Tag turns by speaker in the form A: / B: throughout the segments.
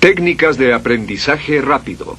A: Técnicas de aprendizaje rápido.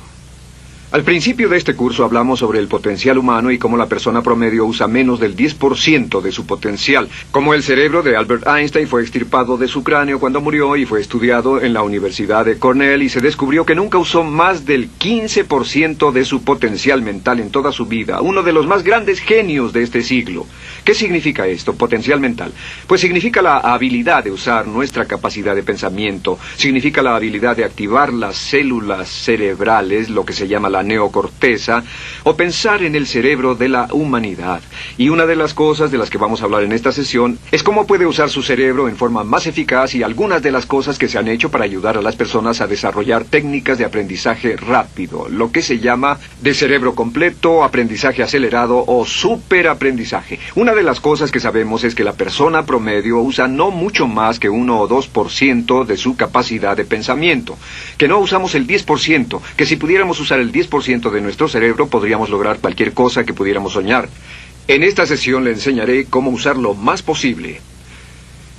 A: Al principio de este curso hablamos sobre el potencial humano y cómo la persona promedio usa menos del 10% de su potencial. Cómo el cerebro de Albert Einstein fue extirpado de su cráneo cuando murió y fue estudiado en la Universidad de Cornell y se descubrió que nunca usó más del 15% de su potencial mental en toda su vida. Uno de los más grandes genios de este siglo. ¿Qué significa esto, potencial mental? Pues significa la habilidad de usar nuestra capacidad de pensamiento. Significa la habilidad de activar las células cerebrales, lo que se llama la neocorteza, o pensar en el cerebro de la humanidad. Y una de las cosas de las que vamos a hablar en esta sesión es cómo puede usar su cerebro en forma más eficaz y algunas de las cosas que se han hecho para ayudar a las personas a desarrollar técnicas de aprendizaje rápido, lo que se llama de cerebro completo, aprendizaje acelerado o superaprendizaje. Una de las cosas que sabemos es que la persona promedio usa no mucho más que 1 o 2% de su capacidad de pensamiento, que no usamos el 10%, que si pudiéramos usar el 10% de nuestro cerebro podríamos lograr cualquier cosa que pudiéramos soñar. En esta sesión le enseñaré cómo usar lo más posible.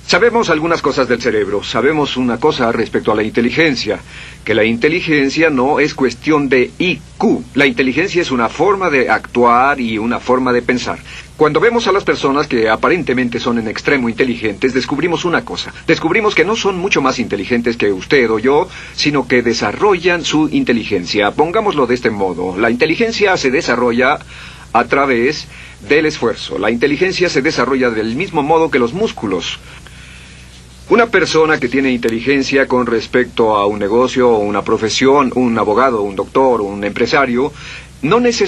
A: Sabemos algunas cosas del cerebro. Sabemos una cosa respecto a la inteligencia, que la inteligencia no es cuestión de IQ. La inteligencia es una forma de actuar y una forma de pensar. Cuando vemos a las personas que aparentemente son en extremo inteligentes, descubrimos una cosa. Descubrimos que no son mucho más inteligentes que usted o yo, sino que desarrollan su inteligencia. Pongámoslo de este modo. La inteligencia se desarrolla a través del esfuerzo. La inteligencia se desarrolla del mismo modo que los músculos. Una persona que tiene inteligencia con respecto a un negocio o una profesión, un abogado, un doctor, un empresario, no es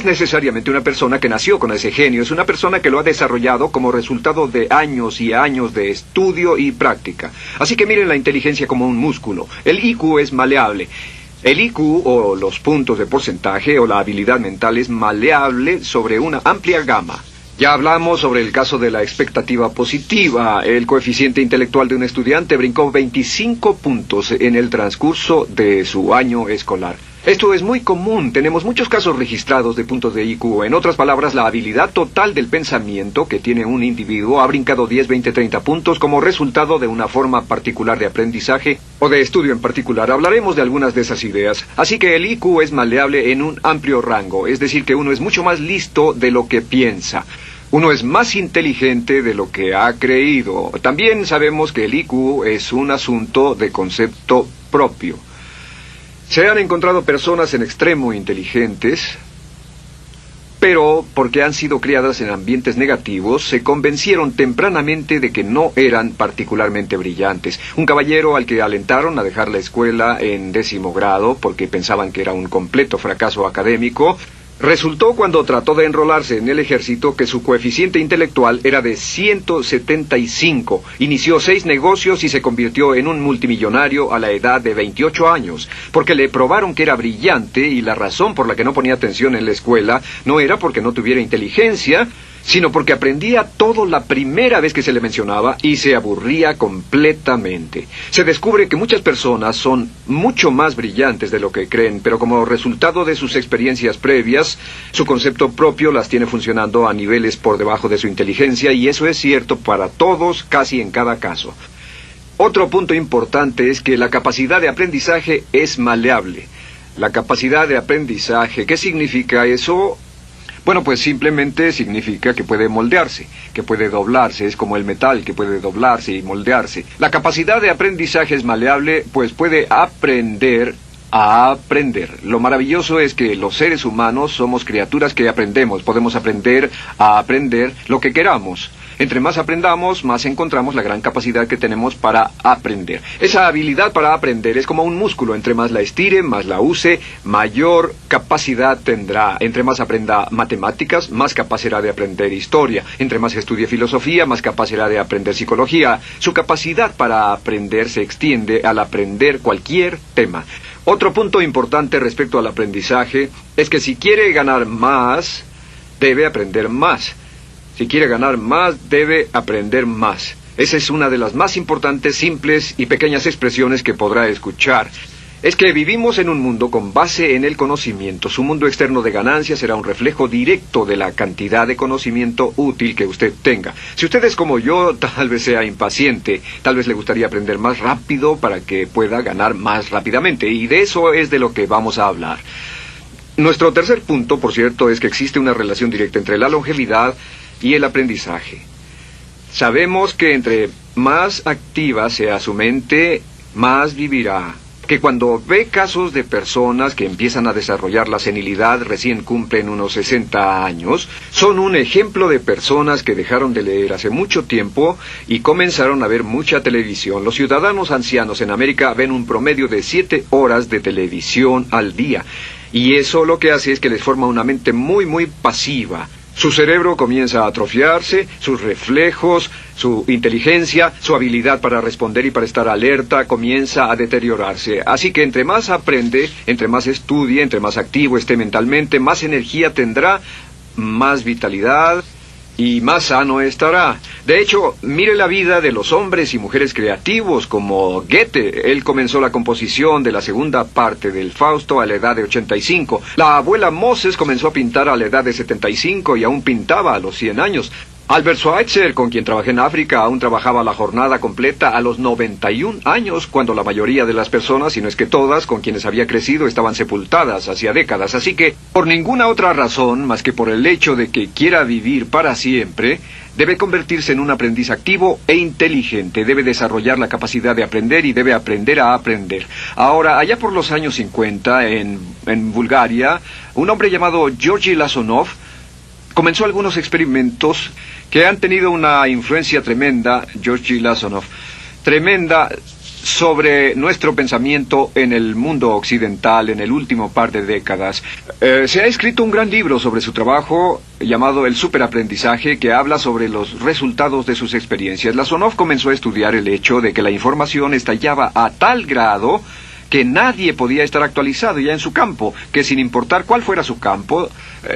A: necesariamente una persona que nació con ese genio, es una persona que lo ha desarrollado como resultado de años y años de estudio y práctica. Así que miren la inteligencia como un músculo. El IQ es maleable. El IQ, o los puntos de porcentaje, o la habilidad mental, es maleable sobre una amplia gama. Ya hablamos sobre el caso de la expectativa positiva. El coeficiente intelectual de un estudiante brincó 25 puntos en el transcurso de su año escolar. Esto es muy común. Tenemos muchos casos registrados de puntos de IQ. En otras palabras, la habilidad total del pensamiento que tiene un individuo ha brincado 10, 20, 30 puntos como resultado de una forma particular de aprendizaje o de estudio en particular. Hablaremos de algunas de esas ideas. Así que el IQ es maleable en un amplio rango. Es decir, que uno es mucho más listo de lo que piensa. Uno es más inteligente de lo que ha creído. También sabemos que el IQ es un asunto de concepto propio. Se han encontrado personas en extremo inteligentes, pero porque han sido criadas en ambientes negativos, se convencieron tempranamente de que no eran particularmente brillantes. Un caballero al que alentaron a dejar la escuela en 10º grado porque pensaban que era un completo fracaso académico, resultó cuando trató de enrolarse en el ejército que su coeficiente intelectual era de 175. Inició 6 negocios y se convirtió en un multimillonario a la edad de 28 años, porque le probaron que era brillante y la razón por la que no ponía atención en la escuela no era porque no tuviera inteligencia, sino porque aprendía todo la primera vez que se le mencionaba y se aburría completamente. Se descubre que muchas personas son mucho más brillantes de lo que creen, pero como resultado de sus experiencias previas, su concepto propio las tiene funcionando a niveles por debajo de su inteligencia, y eso es cierto para todos, casi en cada caso. Otro punto importante es que la capacidad de aprendizaje es maleable. La capacidad de aprendizaje, ¿qué significa eso? Bueno, pues simplemente significa que puede moldearse, que puede doblarse, es como el metal que puede doblarse y moldearse. La capacidad de aprendizaje es maleable, pues puede aprender a aprender. Lo maravilloso es que los seres humanos somos criaturas que aprendemos, podemos aprender a aprender lo que queramos. Entre más aprendamos, más encontramos la gran capacidad que tenemos para aprender. Esa habilidad para aprender es como un músculo. Entre más la estire, más la use, mayor capacidad tendrá. Entre más aprenda matemáticas, más capaz será de aprender historia. Entre más estudie filosofía, más capaz será de aprender psicología. Su capacidad para aprender se extiende al aprender cualquier tema. Otro punto importante respecto al aprendizaje es que si quiere ganar más, debe aprender más. Si quiere ganar más, debe aprender más. Esa es una de las más importantes, simples y pequeñas expresiones que podrá escuchar. es que vivimos en un mundo con base en el conocimiento. Su mundo externo de ganancia será un reflejo directo de la cantidad de conocimiento útil que usted tenga. Si usted es como yo, tal vez sea impaciente, tal vez le gustaría aprender más rápido para que pueda ganar más rápidamente, y de eso es de lo que vamos a hablar. Nuestro tercer punto, por cierto, es que existe una relación directa entre la longevidad y el aprendizaje. Sabemos que entre más activa sea su mente, más vivirá. Que cuando ve casos de personas que empiezan a desarrollar la senilidad, recién cumplen unos 60 años, son un ejemplo de personas que dejaron de leer hace mucho tiempo y comenzaron a ver mucha televisión. Los ciudadanos ancianos en América ven un promedio de 7 horas de televisión al día, y eso lo que hace es que les forma una mente muy, muy pasiva. Su cerebro comienza a atrofiarse, sus reflejos, su inteligencia, su habilidad para responder y para estar alerta comienza a deteriorarse. Así que entre más aprende, entre más estudie, entre más activo esté mentalmente, más energía tendrá, más vitalidad y más sano estará. De hecho, mire la vida de los hombres y mujeres creativos como Goethe. Él comenzó la composición de la segunda parte del Fausto a la edad de 85. La abuela Moses comenzó a pintar a la edad de 75 y aún pintaba a los 100 años. Albert Schweitzer, con quien trabajé en África, aún trabajaba la jornada completa a los 91 años, cuando la mayoría de las personas, si no es que todas, con quienes había crecido, estaban sepultadas hacía décadas. Así que, por ninguna otra razón, más que por el hecho de que quiera vivir para siempre, debe convertirse en un aprendiz activo e inteligente. Debe desarrollar la capacidad de aprender y debe aprender a aprender. Ahora, allá por los años 50, en Bulgaria, un hombre llamado Georgy Lasonov comenzó algunos experimentos que han tenido una influencia tremenda, Georgy Lasonov, tremenda sobre nuestro pensamiento en el mundo occidental en el último par de décadas. Se ha escrito un gran libro sobre su trabajo llamado El Superaprendizaje, que habla sobre los resultados de sus experiencias. Lasonov comenzó a estudiar el hecho de que la información estallaba a tal grado que nadie podía estar actualizado ya en su campo, que sin importar cuál fuera su campo,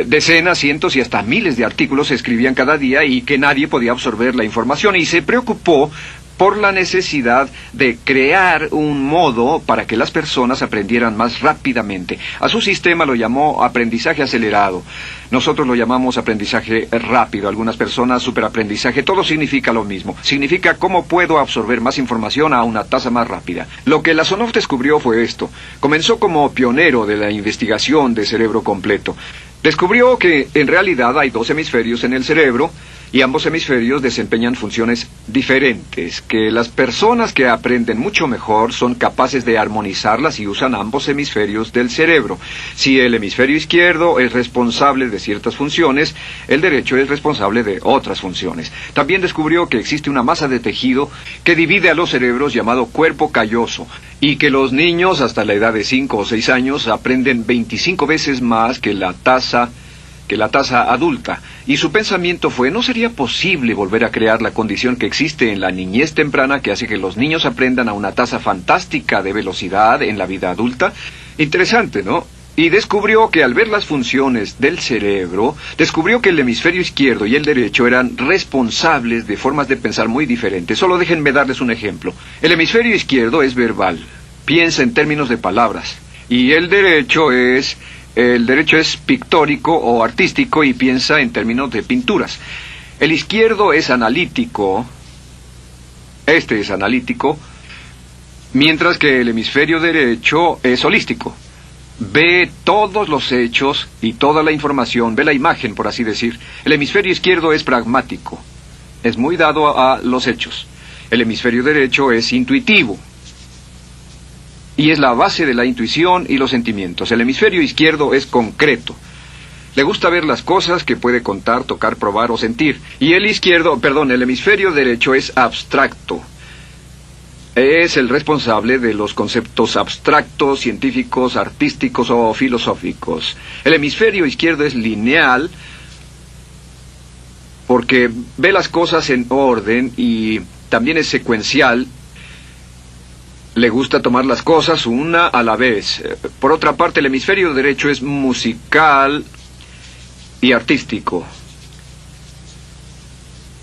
A: decenas, cientos y hasta miles de artículos se escribían cada día y que nadie podía absorber la información, y se preocupó por la necesidad de crear un modo para que las personas aprendieran más rápidamente. A su sistema lo llamó aprendizaje acelerado. Nosotros lo llamamos aprendizaje rápido. Algunas personas superaprendizaje. Todo significa lo mismo. Significa cómo puedo absorber más información a una tasa más rápida. Lo que Lasonov descubrió fue esto. Comenzó como pionero de la investigación de cerebro completo. Descubrió que en realidad hay 2 hemisferios en el cerebro, y ambos hemisferios desempeñan funciones diferentes, que las personas que aprenden mucho mejor son capaces de armonizarlas y usan ambos hemisferios del cerebro. Si el hemisferio izquierdo es responsable de ciertas funciones, el derecho es responsable de otras funciones. También descubrió que existe una masa de tejido que divide a los cerebros llamado cuerpo calloso, y que los niños hasta la edad de 5 o 6 años aprenden 25 veces más que la tasa adulta. Y su pensamiento fue, ¿no sería posible volver a crear la condición que existe en la niñez temprana que hace que los niños aprendan a una tasa fantástica de velocidad en la vida adulta? Interesante, ¿no? Y descubrió que al ver las funciones del cerebro, descubrió que el hemisferio izquierdo y el derecho eran responsables de formas de pensar muy diferentes. Solo déjenme darles un ejemplo. El hemisferio izquierdo es verbal, piensa en términos de palabras, y el derecho es pictórico o artístico y piensa en términos de pinturas. El izquierdo es analítico, este es analítico, mientras que el hemisferio derecho es holístico. Ve todos los hechos y toda la información, ve la imagen, por así decir. El hemisferio izquierdo es pragmático, es muy dado a los hechos. El hemisferio derecho es intuitivo, y es la base de la intuición y los sentimientos. El hemisferio izquierdo es concreto. Le gusta ver las cosas que puede contar, tocar, probar o sentir. Y el hemisferio derecho es abstracto. Es el responsable de los conceptos abstractos, científicos, artísticos o filosóficos. El hemisferio izquierdo es lineal porque ve las cosas en orden y también es secuencial. Le gusta tomar las cosas una a la vez. Por otra parte, el hemisferio derecho es musical y artístico.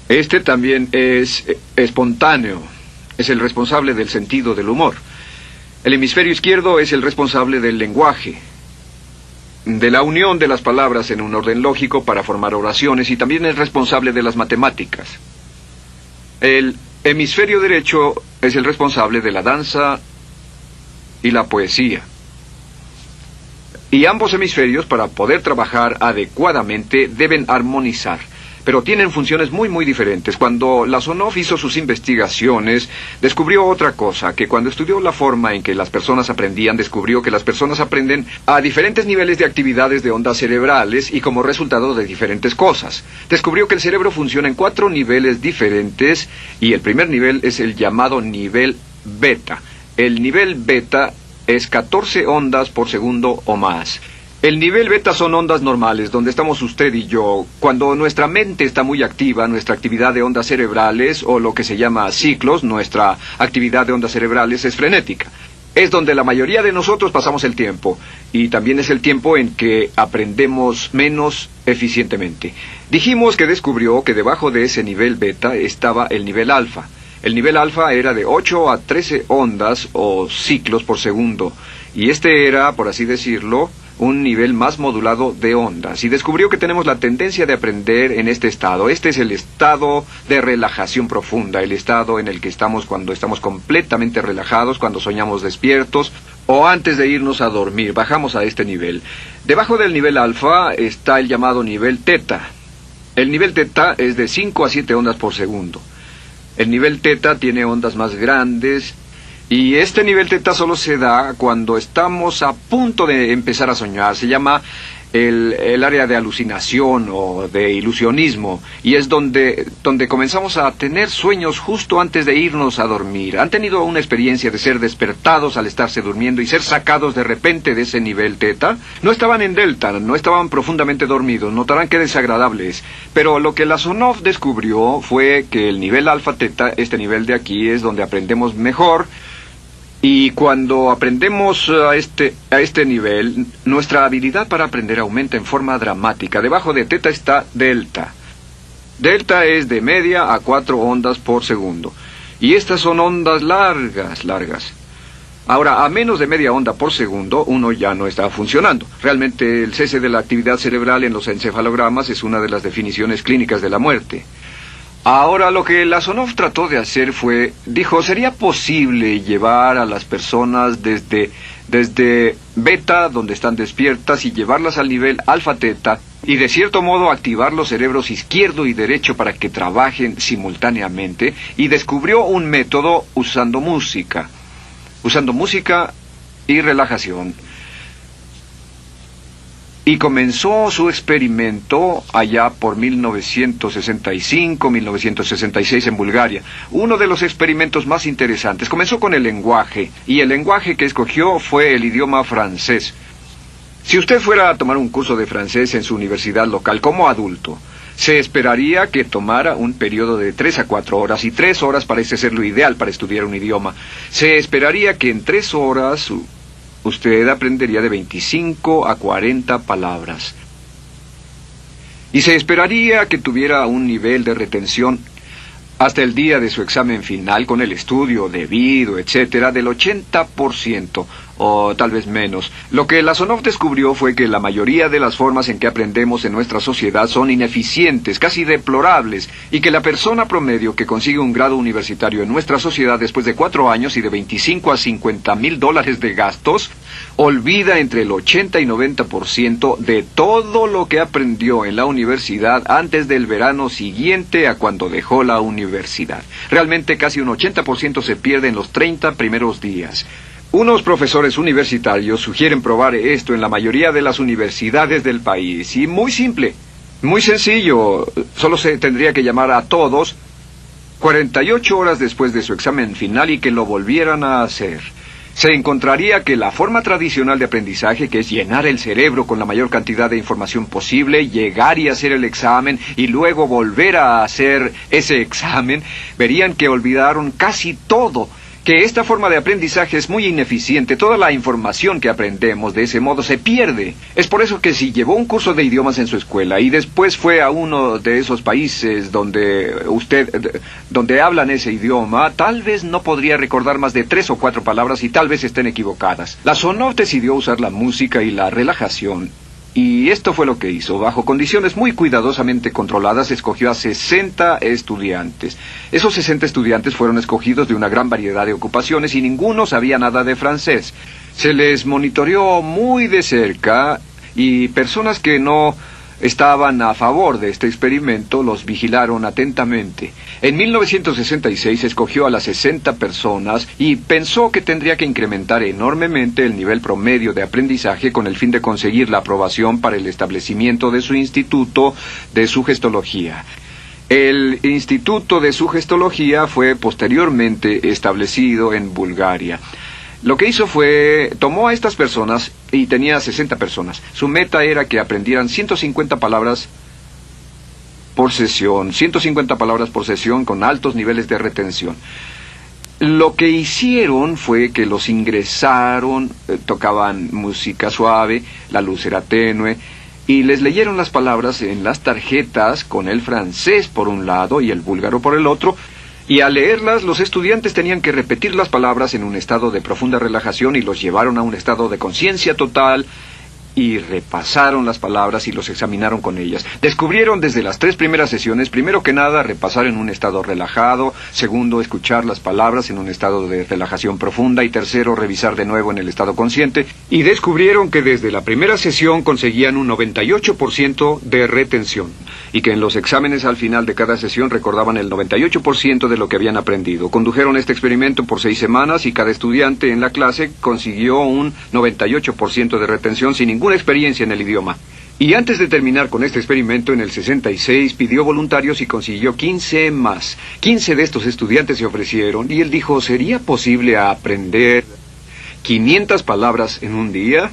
A: Este también es espontáneo. Es el responsable del sentido del humor. El hemisferio izquierdo es el responsable del lenguaje, de la unión de las palabras en un orden lógico para formar oraciones, y también es responsable de las matemáticas. El hemisferio derecho es el responsable de la danza y la poesía. Y ambos hemisferios, para poder trabajar adecuadamente, deben armonizar. Pero tienen funciones muy diferentes. Cuando Lasonov hizo sus investigaciones, descubrió otra cosa, que cuando estudió la forma en que las personas aprendían, descubrió que las personas aprenden a diferentes niveles de actividades de ondas cerebrales y como resultado de diferentes cosas. Descubrió que el cerebro funciona en 4 niveles diferentes, y el primer nivel es el llamado nivel beta. El nivel beta es 14 ondas por segundo o más. El nivel beta son ondas normales, donde estamos usted y yo. Cuando nuestra mente está muy activa, nuestra actividad de ondas cerebrales, o lo que se llama ciclos, nuestra actividad de ondas cerebrales es frenética. Es donde la mayoría de nosotros pasamos el tiempo, y también es el tiempo en que aprendemos menos eficientemente. Dijimos que descubrió que debajo de ese nivel beta estaba el nivel alfa. El nivel alfa era de 8 a 13 ondas o ciclos por segundo, y este era, por así decirlo, un nivel más modulado de ondas, y descubrió que tenemos la tendencia de aprender en este estado. Este es el estado de relajación profunda, el estado en el que estamos cuando estamos completamente relajados, cuando soñamos despiertos, o antes de irnos a dormir. Bajamos a este nivel. Debajo del nivel alfa está el llamado nivel teta. El nivel teta es de 5 a 7 ondas por segundo. El nivel teta tiene ondas más grandes, y este nivel teta solo se da cuando estamos a punto de empezar a soñar. Se llama el área de alucinación o de ilusionismo, y es donde comenzamos a tener sueños justo antes de irnos a dormir. ¿Han tenido una experiencia de ser despertados al estarse durmiendo y ser sacados de repente de ese nivel teta? No estaban en delta, no estaban profundamente dormidos. Notarán qué desagradable es. Pero lo que Lasonov descubrió fue que el nivel alfa teta, este nivel de aquí, es donde aprendemos mejor. Y cuando aprendemos a este nivel, nuestra habilidad para aprender aumenta en forma dramática. Debajo de teta está delta. Delta es de media a 4 ondas por segundo. Y estas son ondas largas. Ahora, a menos de media onda por segundo, uno ya no está funcionando. Realmente el cese de la actividad cerebral en los encefalogramas es una de las definiciones clínicas de la muerte. Ahora, lo que Lasonov trató de hacer fue, dijo, ¿sería posible llevar a las personas desde beta, donde están despiertas, y llevarlas al nivel alfa teta, y de cierto modo activar los cerebros izquierdo y derecho para que trabajen simultáneamente? Y descubrió un método usando música y relajación. Y comenzó su experimento allá por 1965, 1966 en Bulgaria. Uno de los experimentos más interesantes. Comenzó con el lenguaje, y el lenguaje que escogió fue el idioma francés. Si usted fuera a tomar un curso de francés en su universidad local como adulto, se esperaría que tomara un periodo de 3 a 4 horas, y 3 horas parece ser lo ideal para estudiar un idioma. Se esperaría que en 3 horas usted aprendería de 25 a 40 palabras. Y se esperaría que tuviera un nivel de retención hasta el día de su examen final, con el estudio debido, etcétera, del 80%, o tal vez menos. Lo que Lasonov descubrió fue que la mayoría de las formas en que aprendemos en nuestra sociedad son ineficientes, casi deplorables, y que la persona promedio que consigue un grado universitario en nuestra sociedad después de 4 años y de 25 a 50 mil dólares de gastos, olvida entre el 80 y 90% de todo lo que aprendió en la universidad antes del verano siguiente a cuando dejó la universidad. Realmente casi un 80% se pierde en los 30 primeros días. Unos profesores universitarios sugieren probar esto en la mayoría de las universidades del país. Y muy simple, muy sencillo. Solo se tendría que llamar a todos 48 horas después de su examen final y que lo volvieran a hacer. Se encontraría que la forma tradicional de aprendizaje, que es llenar el cerebro con la mayor cantidad de información posible, llegar y hacer el examen y luego volver a hacer ese examen, verían que olvidaron casi todo. que esta forma de aprendizaje es muy ineficiente. Toda la información que aprendemos de ese modo se pierde. Es por eso que si llevó un curso de idiomas en su escuela y después fue a uno de esos países donde hablan ese idioma, tal vez no podría recordar más de 3 o 4 palabras y tal vez estén equivocadas. La Sonov decidió usar la música y la relajación. Y esto fue lo que hizo. Bajo condiciones muy cuidadosamente controladas, escogió a 60 estudiantes. Esos 60 estudiantes fueron escogidos de una gran variedad de ocupaciones y ninguno sabía nada de francés. Se les monitoreó muy de cerca y personas que no estaban a favor de este experimento los vigilaron atentamente. En 1966 escogió a las 60 personas y pensó que tendría que incrementar enormemente el nivel promedio de aprendizaje con el fin de conseguir la aprobación para el establecimiento de su instituto de sugestología. El Instituto de Sugestología fue posteriormente establecido en Bulgaria. Lo que hizo fue, tomó a estas personas, y tenía 60 personas. Su meta era que aprendieran 150 palabras por sesión, 150 palabras por sesión con altos niveles de retención. Lo que hicieron fue que los ingresaron, tocaban música suave, la luz era tenue, y les leyeron las palabras en las tarjetas con el francés por un lado y el búlgaro por el otro. Y al leerlas, los estudiantes tenían que repetir las palabras en un estado de profunda relajación y los llevaron a un estado de conciencia total y repasaron las palabras y los examinaron con ellas. Descubrieron desde las 3 primeras sesiones, primero que nada, repasar en un estado relajado, segundo, escuchar las palabras en un estado de relajación profunda y tercero, revisar de nuevo en el estado consciente. Y descubrieron que desde la primera sesión conseguían un 98% de retención y que en los exámenes al final de cada sesión recordaban el 98% de lo que habían aprendido. Condujeron este experimento por 6 semanas y cada estudiante en la clase consiguió un 98% de retención sin ninguna experiencia en el idioma. Y antes de terminar con este experimento, en el 66 pidió voluntarios y consiguió 15 más. 15 de estos estudiantes se ofrecieron y él dijo, ¿sería posible aprender 500 palabras en un día?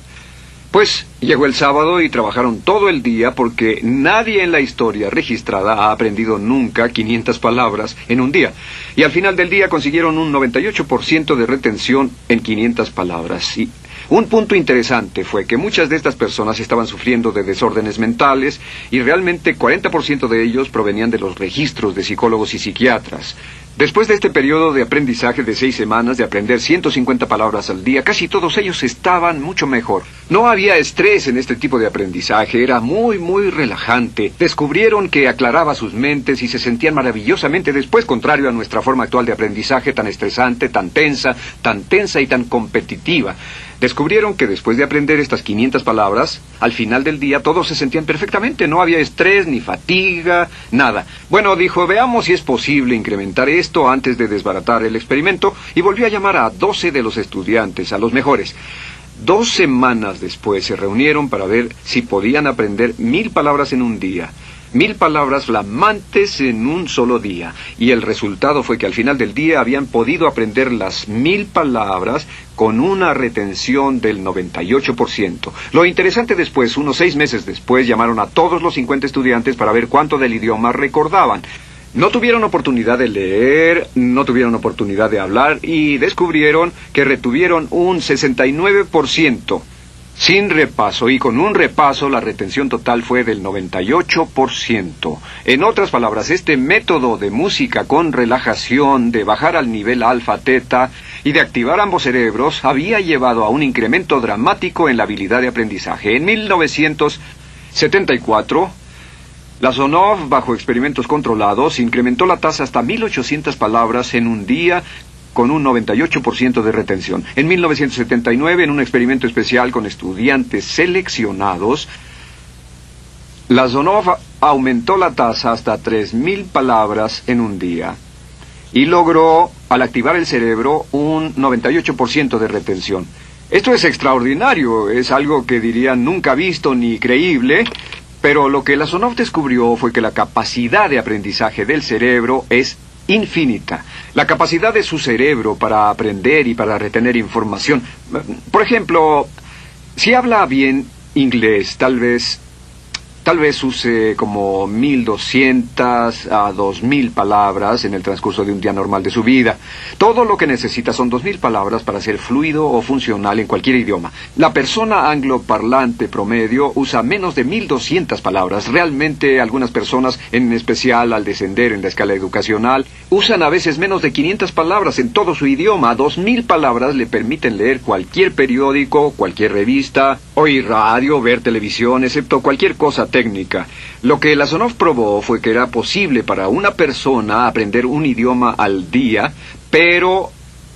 A: Pues llegó el sábado y trabajaron todo el día porque nadie en la historia registrada ha aprendido nunca 500 palabras en un día. Y al final del día consiguieron un 98% de retención en 500 palabras. Y un punto interesante fue que muchas de estas personas estaban sufriendo de desórdenes mentales y realmente 40% de ellos provenían de los registros de psicólogos y psiquiatras. Después de este periodo de aprendizaje de 6 semanas, de aprender 150 palabras al día, casi todos ellos estaban mucho mejor. No había estrés en este tipo de aprendizaje, era muy relajante. Descubrieron que aclaraba sus mentes y se sentían maravillosamente después, contrario a nuestra forma actual de aprendizaje tan estresante, tan tensa y tan competitiva. Descubrieron que después de aprender estas 500 palabras, al final del día todos se sentían perfectamente, no había estrés, ni fatiga, nada. Bueno, dijo, veamos si es posible incrementar esto antes de desbaratar el experimento, y volvió a llamar a 12 de los estudiantes, a los mejores. 2 semanas después se reunieron para ver si podían aprender 1000 palabras en un día. 1000 palabras flamantes en un solo día. Y el resultado fue que al final del día habían podido aprender las 1000 palabras con una retención del 98%. Lo interesante después, unos 6 meses después, llamaron a todos los 50 estudiantes para ver cuánto del idioma recordaban. No tuvieron oportunidad de leer, no tuvieron oportunidad de hablar y descubrieron que retuvieron un 69%. Sin repaso, y con un repaso la retención total fue del 98%. En otras palabras, este método de música con relajación, de bajar al nivel alfa-teta y de activar ambos cerebros, había llevado a un incremento dramático en la habilidad de aprendizaje. En 1974, la Sonov, bajo experimentos controlados, incrementó la tasa hasta 1800 palabras en un día, con un 98% de retención. En 1979, en un experimento especial con estudiantes seleccionados, la Sonov aumentó la tasa hasta 3000 palabras en un día y logró, al activar el cerebro, un 98% de retención. Esto es extraordinario, es algo que dirían nunca visto ni creíble, pero lo que la Sonov descubrió fue que la capacidad de aprendizaje del cerebro es infinita. La capacidad de su cerebro para aprender y para retener información. Por ejemplo, si habla bien inglés, tal vez Tal vez use como 1.200 a 2.000 palabras en el transcurso de un día normal de su vida. Todo lo que necesita son 2.000 palabras para ser fluido o funcional en cualquier idioma. La persona angloparlante promedio usa menos de 1.200 palabras. Realmente algunas personas, en especial al descender en la escala educacional, usan a veces menos de 500 palabras en todo su idioma. 2.000 palabras le permiten leer cualquier periódico, cualquier revista, oír radio, ver televisión, excepto cualquier cosa técnica. Lo que Lasonov probó fue que era posible para una persona aprender un idioma al día, pero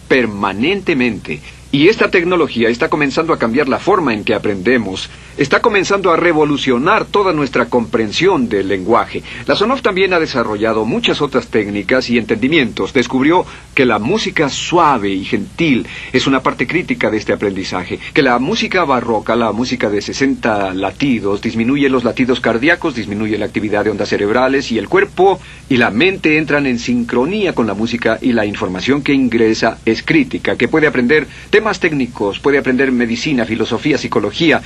A: permanentemente. Y esta tecnología está comenzando a cambiar la forma en que aprendemos. Está comenzando a revolucionar toda nuestra comprensión del lenguaje. Lasonov también ha desarrollado muchas otras técnicas y entendimientos. Descubrió que la música suave y gentil es una parte crítica de este aprendizaje. Que la música barroca, la música de 60 latidos, disminuye los latidos cardíacos, disminuye la actividad de ondas cerebrales y el cuerpo y la mente entran en sincronía con la música y la información que ingresa es crítica. Que puede aprender temas técnicos, puede aprender medicina, filosofía, psicología.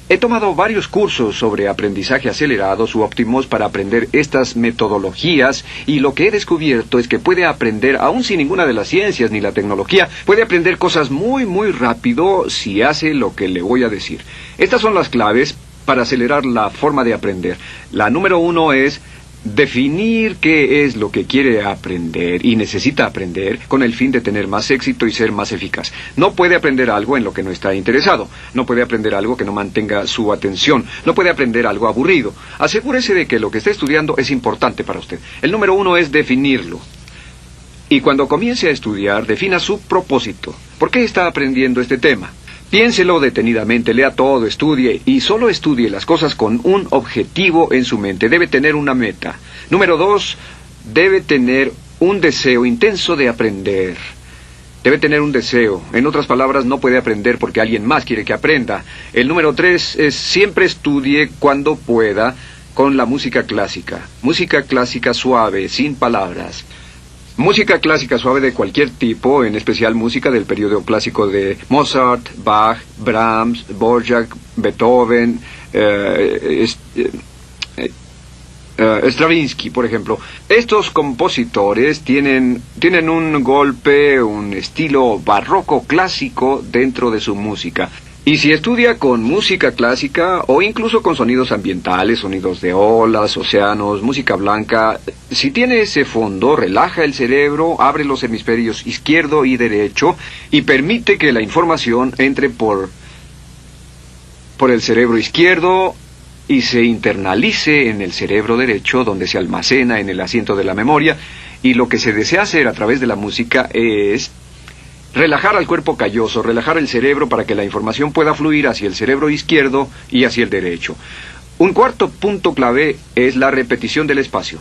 A: He tomado varios cursos sobre aprendizaje acelerado, subóptimos, para aprender estas metodologías, y lo que he descubierto es que puede aprender, aún sin ninguna de las ciencias ni la tecnología, puede aprender cosas muy, muy rápido si hace lo que le voy a decir. Estas son las claves para acelerar la forma de aprender. La número 1 es definir qué es lo que quiere aprender y necesita aprender con el fin de tener más éxito y ser más eficaz. No puede aprender algo en lo que no está interesado. No puede aprender algo que no mantenga su atención. No puede aprender algo aburrido. Asegúrese de que lo que está estudiando es importante para usted. El número 1 es definirlo. Y cuando comience a estudiar, defina su propósito. ¿Por qué está aprendiendo este tema? Piénselo detenidamente, lea todo, estudie, y solo estudie las cosas con un objetivo en su mente. Debe tener una meta. Número 2, debe tener un deseo intenso de aprender. Debe tener un deseo. En otras palabras, no puede aprender porque alguien más quiere que aprenda. El número 3 es siempre estudie cuando pueda con la música clásica. Música clásica suave, sin palabras. Música clásica suave de cualquier tipo, en especial música del periodo clásico de Mozart, Bach, Brahms, Dvorak, Beethoven, Stravinsky, por ejemplo. Estos compositores tienen un golpe, un estilo barroco clásico dentro de su música. Y si estudia con música clásica o incluso con sonidos ambientales, sonidos de olas, océanos, música blanca, si tiene ese fondo, relaja el cerebro, abre los hemisferios izquierdo y derecho y permite que la información entre por el cerebro izquierdo y se internalice en el cerebro derecho, donde se almacena en el asiento de la memoria. Y lo que se desea hacer a través de la música es relajar al cuerpo calloso, relajar el cerebro para que la información pueda fluir hacia el cerebro izquierdo y hacia el derecho. Un cuarto punto clave es la repetición del espacio.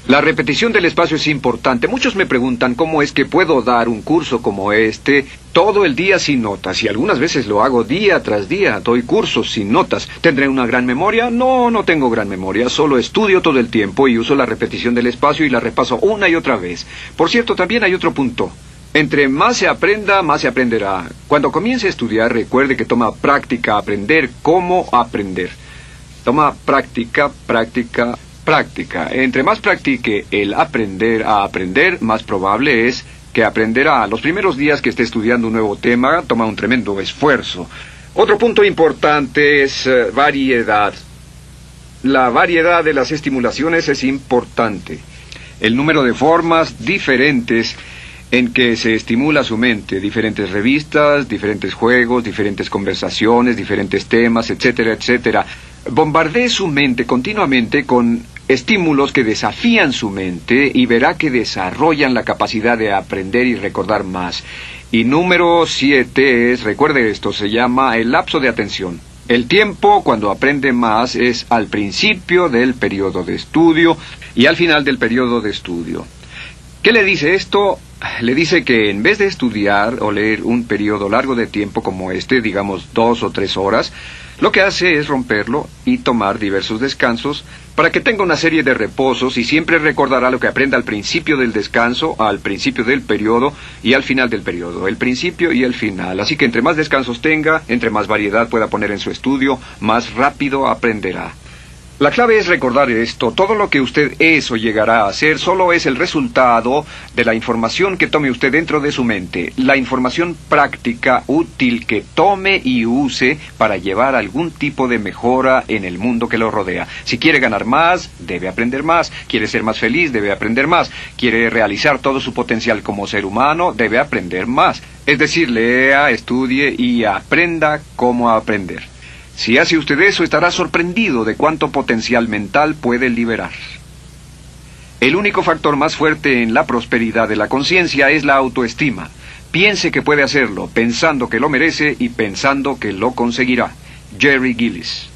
A: La repetición del espacio es importante. Muchos me preguntan cómo es que puedo dar un curso como este todo el día sin notas. Y algunas veces lo hago día tras día. Doy cursos sin notas. ¿Tendré una gran memoria? No, no tengo gran memoria. Solo estudio todo el tiempo y uso la repetición del espacio y la repaso una y otra vez. Por cierto, también hay otro punto. Entre más se aprenda, más se aprenderá. Cuando comience a estudiar, recuerde que toma práctica aprender cómo aprender. Toma práctica. Entre más practique el aprender a aprender, más probable es que aprenderá. Los primeros días que esté estudiando un nuevo tema, toma un tremendo esfuerzo. Otro punto importante es variedad. La variedad de las estimulaciones es importante. El número de formas diferentes en que se estimula su mente, diferentes revistas, diferentes juegos, diferentes conversaciones, diferentes temas, etcétera, etcétera. Bombardee su mente continuamente con estímulos que desafían su mente y verá que desarrollan la capacidad de aprender y recordar más. Y número 7 es, recuerde esto, se llama el lapso de atención. El tiempo cuando aprende más es al principio del periodo de estudio y al final del periodo de estudio. ¿Qué le dice esto? Le dice que en vez de estudiar o leer un periodo largo de tiempo como este, digamos 2 o 3 horas, lo que hace es romperlo y tomar diversos descansos para que tenga una serie de reposos y siempre recordará lo que aprenda al principio del descanso, al principio del periodo y al final del periodo, el principio y el final. Así que entre más descansos tenga, entre más variedad pueda poner en su estudio, más rápido aprenderá. La clave es recordar esto. Todo lo que usted es o llegará a hacer solo es el resultado de la información que tome usted dentro de su mente. La información práctica, útil, que tome y use para llevar algún tipo de mejora en el mundo que lo rodea. Si quiere ganar más, debe aprender más. Quiere ser más feliz, debe aprender más. Quiere realizar todo su potencial como ser humano, debe aprender más. Es decir, lea, estudie y aprenda cómo aprender. Si hace usted eso, estará sorprendido de cuánto potencial mental puede liberar. El único factor más fuerte en la prosperidad de la conciencia es la autoestima. Piense que puede hacerlo, pensando que lo merece y pensando que lo conseguirá. Jerry Gillis.